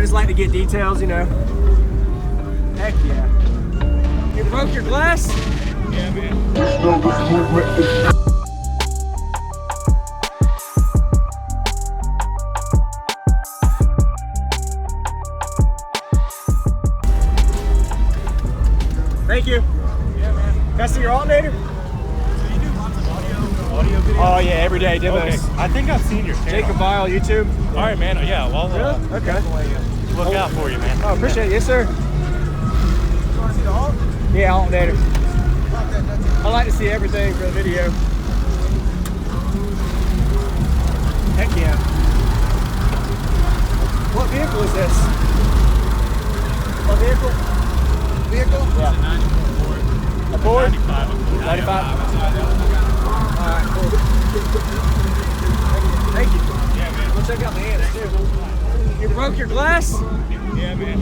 I just like to get details, you know. Heck yeah. You broke your glass? Yeah, man. Thank you. Yeah, man. Can I see your alternator? So you do lots of audio videos? Oh yeah, every day, demos. Okay. I think I've seen your channel. Jacob Vile, YouTube. All right, man. Yeah, well, Really? Okay. Look out for you, man. Oh, appreciate it. Yes, sir. You want to see the alt? Yeah, alternator. I like to see everything for the video. Heck yeah. What vehicle is this? What vehicle? Vehicle? Yeah. A Ford? 95. 95? Alright, cool. Thank you. Yeah, man. We'll check out the hands too. You broke your glass? Yeah, man.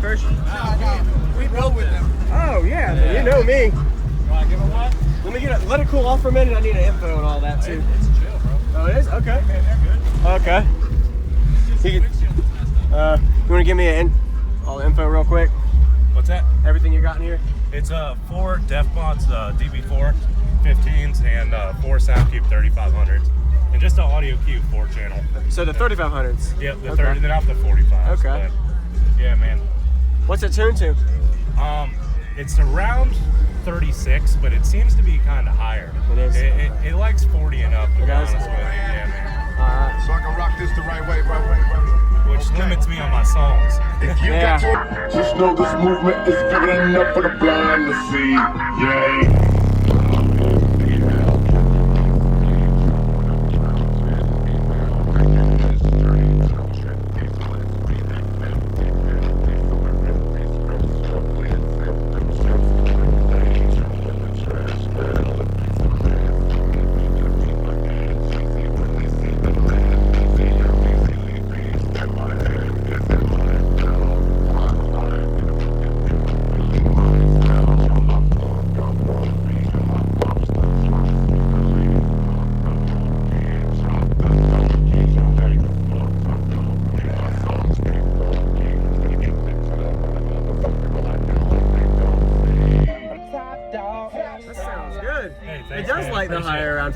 First? We build with them. Oh yeah, you know me. You want to give it one? Let it cool off for a minute. I need an info and all that too. It's chill, bro. Oh, it is? Okay. Man, they're good. Okay. You want to give me all the info real quick? What's that? Everything you got in here? It's 4 DefMods DB4 15s and 4 SoundQubed 3500s. And just an Audio Q 4 channel. So the 3500s? Yep, the 30, then out the 45s. Okay. But, yeah, man. What's it tuned to? It's around 36, but it seems to be kind of higher. It is? It likes 40 and up, to be does? honest with you. Yeah, man. Alright. So I can rock this the right way. Which limits me on my songs. If you Yeah. got to, just know this movement is bigger than enough for the blind to see. Yay. It does like the higher around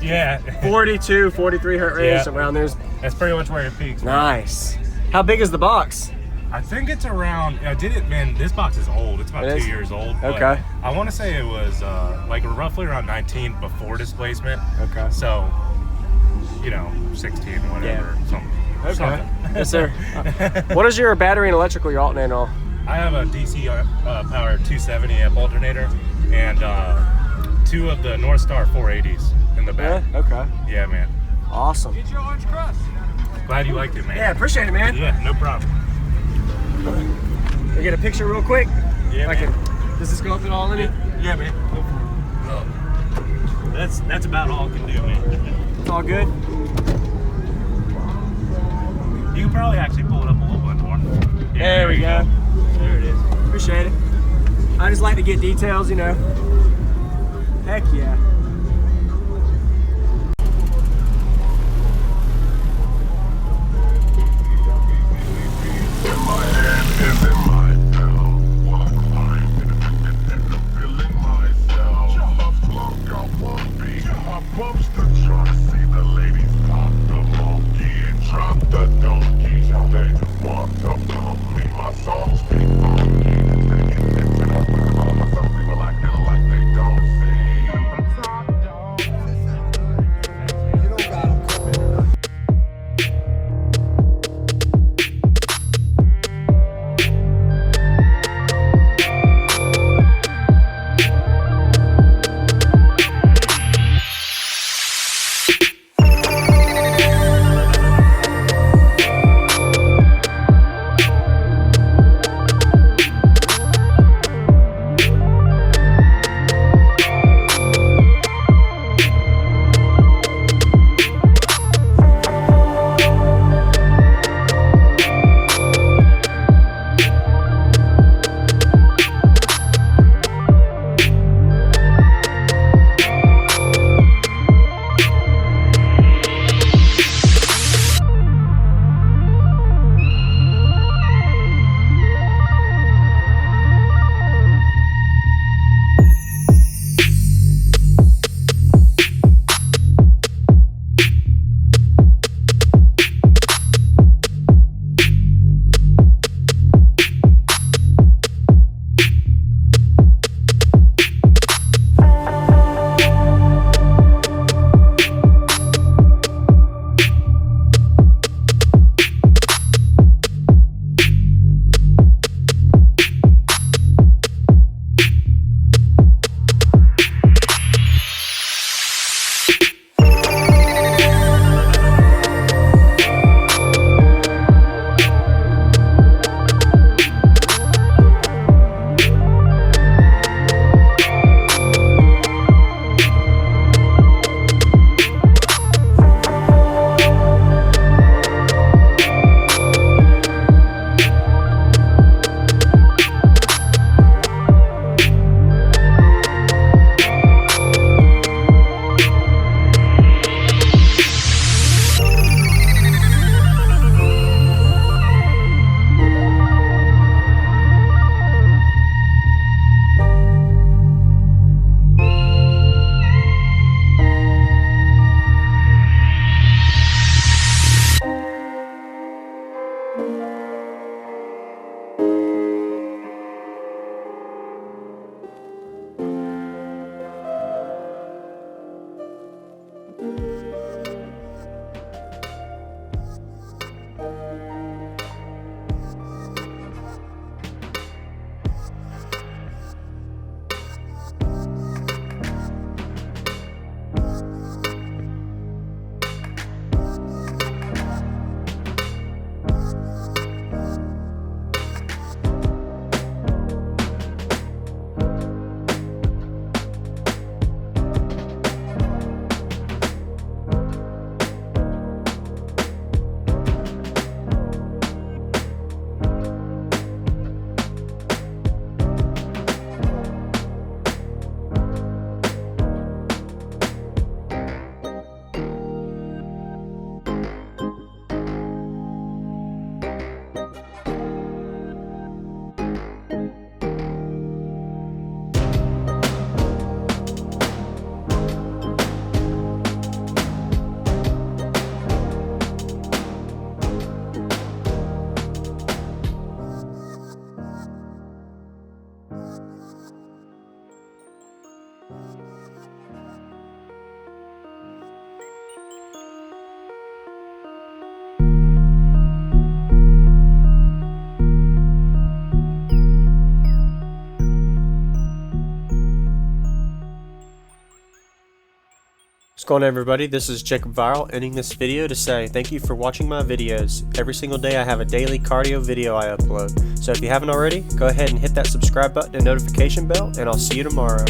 42, 43 hertz range, Yeah. around there. That's pretty much where it peaks. man. Nice. How big is the box? I think it's around. I did it, man. This box is old. It's about It 2 is? years old. but Okay. I want to say it was like roughly around 19 before displacement. Okay. So, 16, whatever. Something. Okay. Something. Yes, sir. What is your battery and electrical you're alternating all? I have a DC power 270 amp alternator and 2 of the North Star 480s in the back. Yeah? Okay. Yeah, man. Awesome. Get your orange crust. Glad you liked it, man. Yeah, appreciate it, man. Yeah, no problem. We get a picture real quick? Yeah, man. Does this go up at all in it? Yeah, man. That's about all I can do, man. It's all good? You can probably actually pull it up a little bit more. Yeah, There we you go. There it is. Appreciate it. I just like to get details, Heck yeah. going on, everybody? This is Jacob Viral, ending this video to say thank you for watching my videos. Every single day I have a daily cardio video I upload. So if you haven't already, go ahead and hit that subscribe button and notification bell, and I'll see you tomorrow.